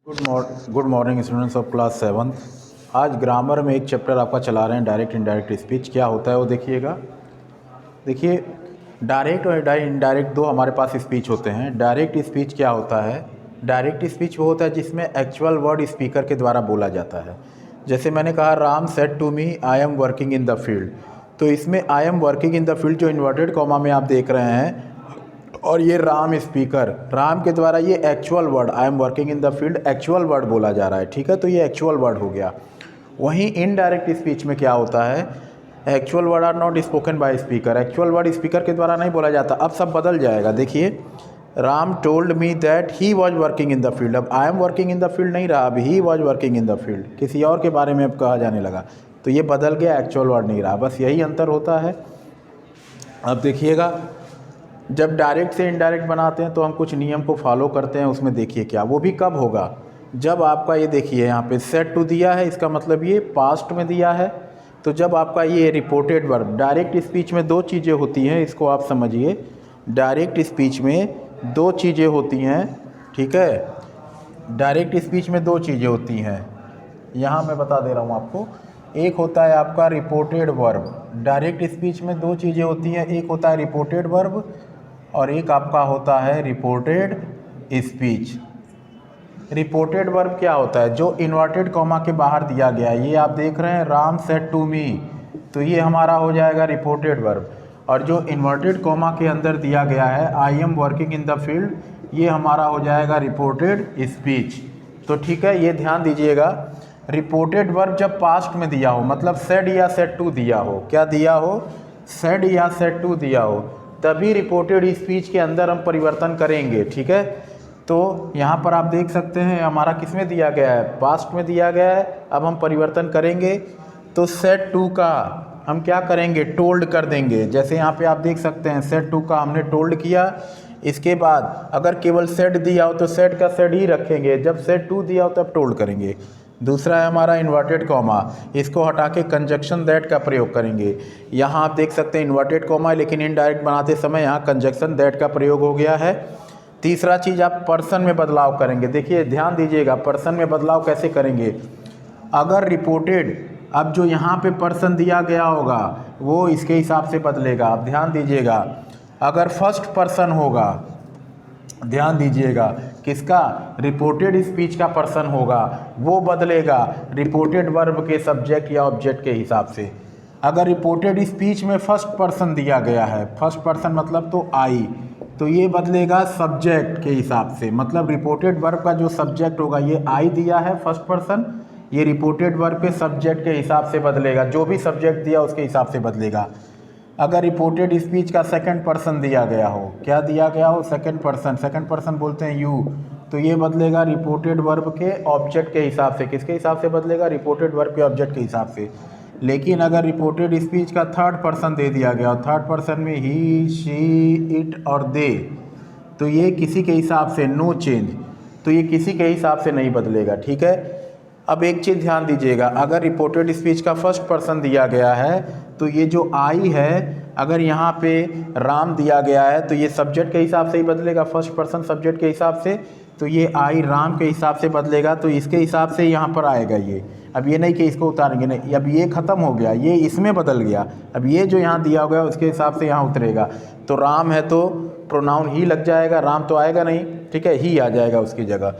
Good morning students of class 7th। आज grammar में एक चैप्टर आपका चला रहे हैं, डायरेक्ट इनडायरेक्ट स्पीच। क्या होता है वो देखिएगा। देखिए, डायरेक्ट और इनडायरेक्ट दो हमारे पास स्पीच होते हैं। डायरेक्ट स्पीच क्या होता है? डायरेक्ट स्पीच वो होता है जिसमें एक्चुअल वर्ड स्पीकर के द्वारा बोला जाता है। जैसे मैंने कहा, Ram said to me I am working in the field. तो इसमें I am working in the field जो इन्वर्टेड कॉमा में आप देख रहे हैं, और ये राम स्पीकर, राम के द्वारा ये actual word I am working in the field actual word बोला जा रहा है। ठीक है, तो ये एक्चुअल वर्ड हो गया। वहीं इनडायरेक्ट स्पीच में क्या होता है? Actual word are not spoken by speaker. Actual word speaker के द्वारा नहीं बोला जाता। अब सब बदल जाएगा। देखिए, Ram told me that he was working in the field. अब I am working in the field नहीं रहा, अब he was working in the field, किसी और के बारे में अब कहा जाने लगा। तो ये बदल गया, एक्चुअल वर्ड नहीं रहा। बस यही अंतर होता है। अब देखिएगा, जब डायरेक्ट से इनडायरेक्ट बनाते हैं तो हम कुछ नियम को फॉलो करते हैं। उसमें देखिए क्या, वो भी कब होगा? जब आपका ये देखिए यहाँ पे सेड टू दिया है, इसका मतलब ये पास्ट में दिया है। तो जब आपका ये रिपोर्टेड वर्ब, डायरेक्ट स्पीच में दो चीज़ें होती हैं, इसको आप समझिए। डायरेक्ट स्पीच में दो चीज़ें होती हैं। ठीक है, डायरेक्ट स्पीच में दो चीज़ें होती हैं। यहाँ मैं बता दे रहा हूँ आपको। एक होता है आपका रिपोर्टेड वर्ब। डायरेक्ट स्पीच में दो चीज़ें होती हैं, एक होता है रिपोर्टेड वर्ब और एक आपका होता है रिपोर्टेड स्पीच। रिपोर्टेड वर्ब क्या होता है? जो इन्वर्टेड कॉमा के बाहर दिया गया है। ये आप देख रहे हैं, राम सेड टू मी, तो ये हमारा हो जाएगा रिपोर्टेड वर्ब। और जो इन्वर्टेड कॉमा के अंदर दिया गया है, आई am working in the field, ये हमारा हो जाएगा रिपोर्टेड स्पीच। तो ठीक है, ये ध्यान दीजिएगा। रिपोर्टेड वर्ब जब पास्ट में दिया हो, मतलब सेड या सेड टू दिया हो, क्या दिया हो? सेड या सेड टू दिया हो, तभी रिपोर्टेड स्पीच के अंदर हम परिवर्तन करेंगे। ठीक है, तो यहाँ पर आप देख सकते हैं हमारा किस में दिया गया है? पास्ट में दिया गया है। अब हम परिवर्तन करेंगे तो सेड टू का हम क्या करेंगे? टोल्ड कर देंगे। जैसे यहाँ पे आप देख सकते हैं, सेड टू का हमने टोल्ड किया। इसके बाद अगर केवल सेड दिया हो तो सेड का सेड ही रखेंगे, जब सेड टू दिया हो तब टोल्ड करेंगे। दूसरा है हमारा इन्वर्टेड कॉमा, इसको हटा के कंजक्शन दैट का प्रयोग करेंगे। यहाँ आप देख सकते हैं इन्वर्टेड कॉमा है, लेकिन इनडायरेक्ट बनाते समय यहाँ कंजक्शन दैट का प्रयोग हो गया है। तीसरा चीज़, आप पर्सन में बदलाव करेंगे। देखिए, ध्यान दीजिएगा, पर्सन में बदलाव कैसे करेंगे? अगर रिपोर्टेड, अब जो यहाँ पे पर्सन दिया गया होगा वो इसके हिसाब से बदलेगा। अब ध्यान दीजिएगा, अगर फर्स्ट पर्सन होगा, ध्यान दीजिएगा, किसका? रिपोर्टेड स्पीच का पर्सन होगा, वो बदलेगा रिपोर्टेड वर्ब के सब्जेक्ट या ऑब्जेक्ट के हिसाब से। अगर रिपोर्टेड स्पीच में फर्स्ट पर्सन दिया गया है, फर्स्ट पर्सन मतलब तो आई, तो ये बदलेगा सब्जेक्ट के हिसाब से। मतलब रिपोर्टेड वर्ब का जो सब्जेक्ट होगा, ये आई दिया है फर्स्ट पर्सन, ये रिपोर्टेड वर्ब के सब्जेक्ट के हिसाब से बदलेगा। जो भी सब्जेक्ट दिया उसके हिसाब से बदलेगा। अगर रिपोर्टेड स्पीच का सेकंड पर्सन दिया गया हो, क्या दिया गया हो? सेकंड पर्सन, सेकंड पर्सन बोलते हैं यू, तो ये बदलेगा रिपोर्टेड वर्ब के ऑब्जेक्ट के हिसाब से। किसके हिसाब से बदलेगा? रिपोर्टेड वर्ब के ऑब्जेक्ट के हिसाब से। लेकिन अगर रिपोर्टेड स्पीच का थर्ड पर्सन दे दिया गया, थर्ड पर्सन में ही, शी, इट और दे, तो ये किसी के हिसाब से नो चेंज, तो ये किसी के हिसाब से नहीं बदलेगा। ठीक है, अब एक चीज़ ध्यान दीजिएगा, अगर रिपोर्टेड स्पीच का फर्स्ट पर्सन दिया गया है तो ये जो आई है, अगर यहाँ पे राम दिया गया है तो ये सब्जेक्ट के हिसाब से ही बदलेगा, फर्स्ट पर्सन सब्जेक्ट के हिसाब से। तो ये आई राम के हिसाब से बदलेगा, तो इसके हिसाब से यहाँ पर आएगा ये। अब ये नहीं कि इसको उतारेंगे, नहीं, अब ये ख़त्म हो गया, ये इसमें बदल गया। अब ये जो यहाँ दिया गया उसके हिसाब से यहाँ उतरेगा। तो राम है तो प्रोनाउन ही लग जाएगा, राम तो आएगा नहीं। ठीक है, ही आ जाएगा उसकी जगह।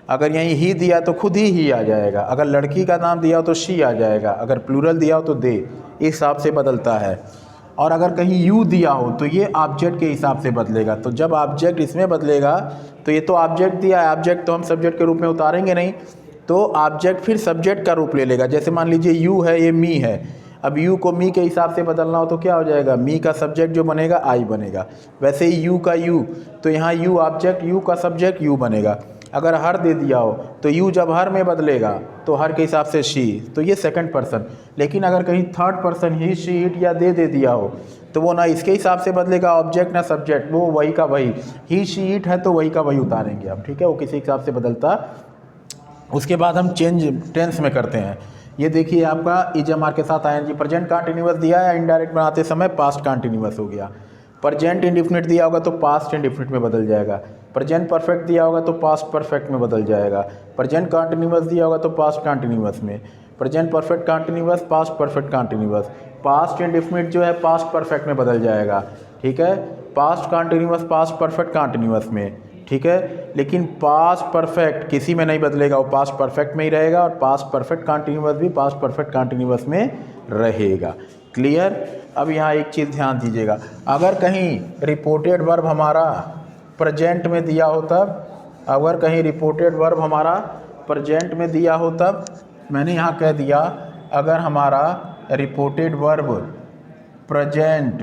अगर यहीं ही दिया तो खुद ही आ जाएगा। अगर लड़की का नाम दिया हो तो शी आ जाएगा। अगर प्लूरल दिया हो तो दे, इस हिसाब से बदलता है। और अगर कहीं यू दिया हो तो ये ऑब्जेक्ट के हिसाब से बदलेगा। तो जब ऑब्जेक्ट इसमें बदलेगा, तो ये तो ऑब्जेक्ट दिया है, ऑब्जेक्ट तो हम सब्जेक्ट के रूप में उतारेंगे नहीं, तो ऑब्जेक्ट फिर सब्जेक्ट का रूप ले लेगा। जैसे मान लीजिए यू है, ये मी है। अब यू को मी के हिसाब से बदलना हो तो क्या हो जाएगा? मी का सब्जेक्ट जो बनेगा आई बनेगा। वैसे ही यू का यू, तो यहाँ यू ऑब्जेक्ट, यू का सब्जेक्ट यू बनेगा। अगर हर दे दिया हो तो यू जब हर में बदलेगा तो हर के हिसाब से शी, तो ये सेकंड पर्सन। लेकिन अगर कहीं third person he, she, it या दे दिया हो तो वो ना इसके हिसाब से बदलेगा ऑब्जेक्ट ना सब्जेक्ट, वो वही का वही। ही, शी, इट है तो वही का वही उतारेंगे अब। ठीक है, वो किसी हिसाब से बदलता। उसके बाद हम चेंज टेंस में करते हैं। ये देखिए, आपका इजमार के साथ आईएनजी प्रेजेंट कंटिन्यूअस दिया है, इनडायरेक्ट बनाते समय पास्ट कंटिन्यूअस हो गया। प्रेजेंट इंडेफिनिट दिया होगा तो पास्ट इंडेफिनिट में बदल जाएगा, प्रेजेंट परफेक्ट दिया होगा तो पास्ट परफेक्ट में बदल जाएगा, प्रेजेंट कंटिन्यूअस दिया होगा तो पास्ट कंटिन्यूअस में, present perfect continuous past perfect continuous, past indefinite जो है पास्ट परफेक्ट में बदल जाएगा, ठीक है, past continuous past perfect continuous में, ठीक है। लेकिन पास्ट परफेक्ट किसी में नहीं बदलेगा, वो पास्ट परफेक्ट में ही रहेगा, और पास्ट परफेक्ट कंटिन्यूअस भी पास्ट परफेक्ट कंटिन्यूअस में रहेगा। क्लियर। अब यहाँ एक चीज़ ध्यान दीजिएगा, अगर कहीं रिपोर्टेड वर्ब हमारा प्रेजेंट में दिया हो तब, अगर कहीं रिपोर्टेड वर्ब हमारा प्रेजेंट में दिया हो तब, मैंने यहाँ कह दिया अगर हमारा रिपोर्टेड वर्ब प्रेजेंट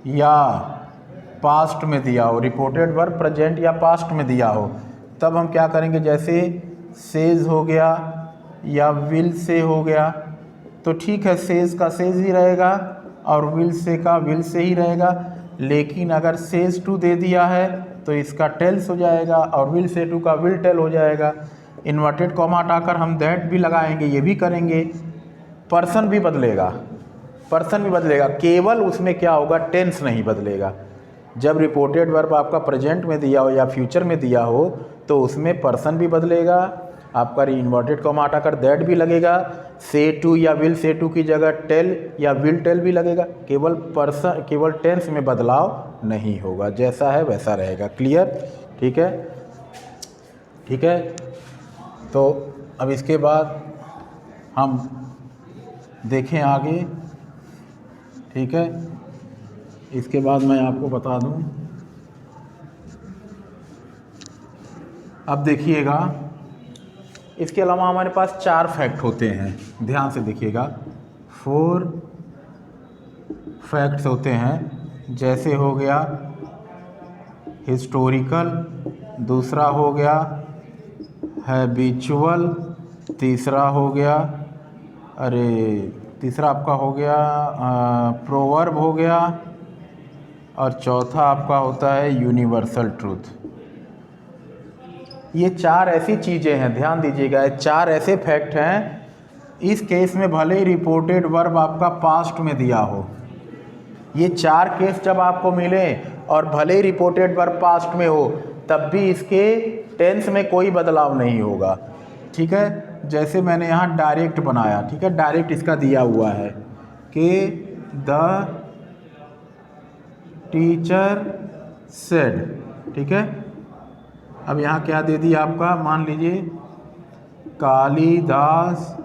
या पास्ट में दिया हो, रिपोर्टेड वर्ब प्रेजेंट या पास्ट में दिया हो, तब हम क्या करेंगे, जैसे सेज हो गया या विल से हो गया, तो ठीक है, सेज का सेज ही रहेगा और विल से का विल से ही रहेगा। लेकिन अगर सेज टू दे दिया है तो इसका टेल्स हो जाएगा और विल से टू का विल टेल हो जाएगा। इन्वर्टेड कॉमा हटाकर हम दैट भी लगाएंगे, ये भी करेंगे। पर्सन भी बदलेगा, पर्सन भी बदलेगा, केवल उसमें क्या होगा, टेंस नहीं बदलेगा। जब रिपोर्टेड वर्ब आपका प्रेजेंट में दिया हो या फ्यूचर में दिया हो तो उसमें पर्सन भी बदलेगा, आपका इन्वर्टेड कॉमा हटाकर दैट भी लगेगा, से टू या विल से टू की जगह टेल या विल टेल भी लगेगा। केवल पर्सन, केवल टेंस में बदलाव नहीं होगा, जैसा है वैसा रहेगा। क्लियर। ठीक है, ठीक है। तो अब इसके बाद हम देखें आगे। ठीक है, इसके बाद मैं आपको बता दूं, अब देखिएगा, इसके अलावा हमारे पास 4 फैक्ट होते हैं, ध्यान से देखिएगा। 4 फैक्ट्स होते हैं, जैसे हो गया हिस्टोरिकल, दूसरा हो गया हैबिचुअल, तीसरा हो गया, तीसरा आपका हो गया प्रोवर्ब हो गया, और चौथा आपका होता है यूनिवर्सल ट्रूथ। ये 4 ऐसी चीज़ें हैं, ध्यान दीजिएगा, ये 4 ऐसे फैक्ट हैं, इस केस में भले ही रिपोर्टेड वर्ब आपका पास्ट में दिया हो, ये 4 केस जब आपको मिले और भले ही रिपोर्टेड वर्ब पास्ट में हो, तब भी इसके टेंस में कोई बदलाव नहीं होगा। ठीक है, जैसे मैंने यहाँ डायरेक्ट बनाया, ठीक है, डायरेक्ट इसका दिया हुआ है कि द टीचर सेड, ठीक है। अब यहाँ क्या दे दिया आपका, मान लीजिए Kalidas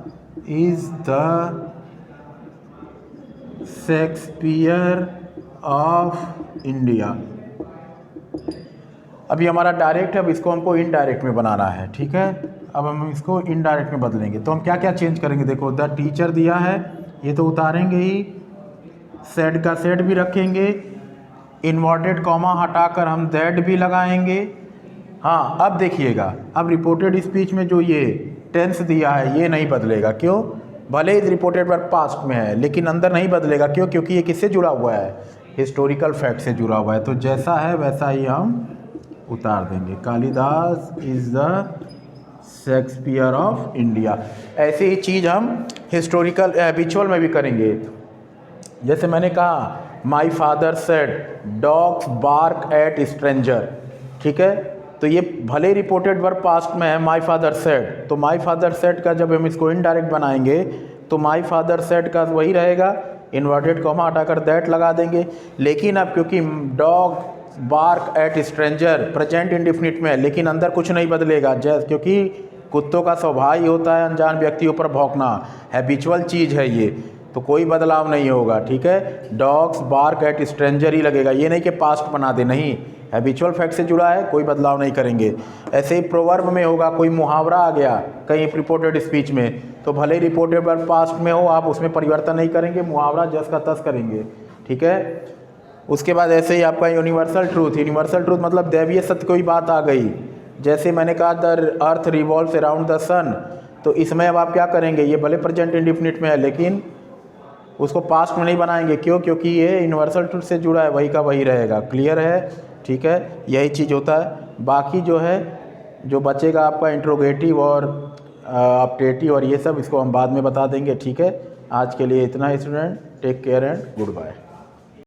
is the Shakespeare of India. अभी हमारा डायरेक्ट है, अब इसको हमको इनडायरेक्ट में बनाना है। ठीक है, अब हम इसको इनडायरेक्ट में बदलेंगे, तो हम क्या क्या चेंज करेंगे, देखो द टीचर दिया है, ये तो उतारेंगे ही, सेड का सेड भी रखेंगे, इन्वर्टेड कॉमा हटाकर हम दैट भी लगाएंगे। हाँ, अब देखिएगा, अब रिपोर्टेड स्पीच में जो ये टेंस दिया है ये नहीं बदलेगा। क्यों? भले ही रिपोर्टेड वर्ब पास्ट में है लेकिन अंदर नहीं बदलेगा। क्यों? क्योंकि ये किससे जुड़ा हुआ है, हिस्टोरिकल फैक्ट से जुड़ा हुआ है। तो जैसा है वैसा ही हम उतार देंगे, Kalidas is the Shakespeare of India. ऐसे ही चीज़ हम हिस्टोरिकल हैबिचुअल में भी करेंगे। जैसे मैंने कहा my father said dogs bark at stranger, ठीक है, तो ये भले रिपोर्टेड वर्ब पास्ट में है माई फादर सेड, तो माई फादर सेड का जब हम इसको इनडायरेक्ट बनाएंगे तो माई फादर सेड का वही रहेगा, इन्वर्टेड कॉमा हटाकर दैट लगा देंगे। लेकिन अब क्योंकि dog bark at stranger present indefinite में है लेकिन अंदर कुछ नहीं बदलेगा, जैसे क्योंकि कुत्तों का स्वभाव ही होता है अनजान व्यक्तियों पर भौंकना, हैबिचुअल चीज़ है ये, तो कोई बदलाव नहीं होगा। ठीक है, डॉग्स बार्क एट स्ट्रेंजर ही लगेगा, ये नहीं कि पास्ट बना दे, नहीं, हैबिचुअल फैक्ट से जुड़ा है, कोई बदलाव नहीं करेंगे। ऐसे ही प्रोवर्ब में होगा, कोई मुहावरा आ गया कहीं रिपोर्टेड स्पीच में, तो भले ही रिपोर्टेड वर्ब पास्ट में हो आप उसमें परिवर्तन नहीं करेंगे, मुहावरा जस का तस करेंगे। ठीक है, उसके बाद ऐसे ही आपका यूनिवर्सल ट्रूथ, यूनिवर्सल ट्रूथ मतलब दैवीय सत्य कोई बात आ गई, जैसे मैंने कहा the earth revolves around the sun, तो इसमें अब आप क्या करेंगे, ये भले प्रेजेंट इंडेफिनिट में है लेकिन उसको पास्ट में नहीं बनाएंगे। क्यों? क्योंकि ये यूनिवर्सल ट्रूथ से जुड़ा है, वही का वही रहेगा। क्लियर है? ठीक है, यही चीज़ होता है। बाकी जो है जो बचेगा आपका इंट्रोगेटिव और अपडेटिव और ये सब, इसको हम बाद में बता देंगे। ठीक है, आज के लिए इतना ही student, take care and good bye.